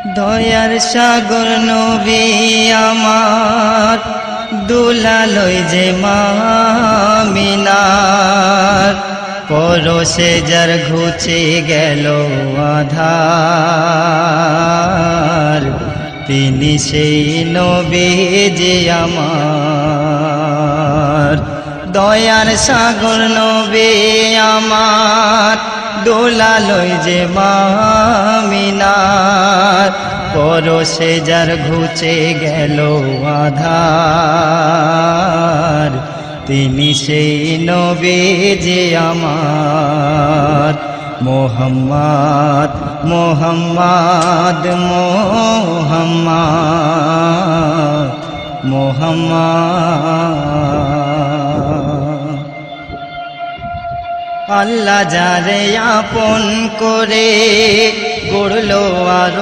দয়ার সাগর নবী আমার দুলালই যে মামিনার পরশে যার ঘুচে গেল আধার তিনি সেই নবী যে আমার দয়ার সাগর নবী আমার দুলালই যে মামিনার পরশে যার ঘুচে গেল আধার তিনি সেই নবী যে আমার মোহাম্মদ মোহাম্মদ মোহাম্মদ মোহাম্মদ আল্লাহ যারে আপন করে গড়লো আর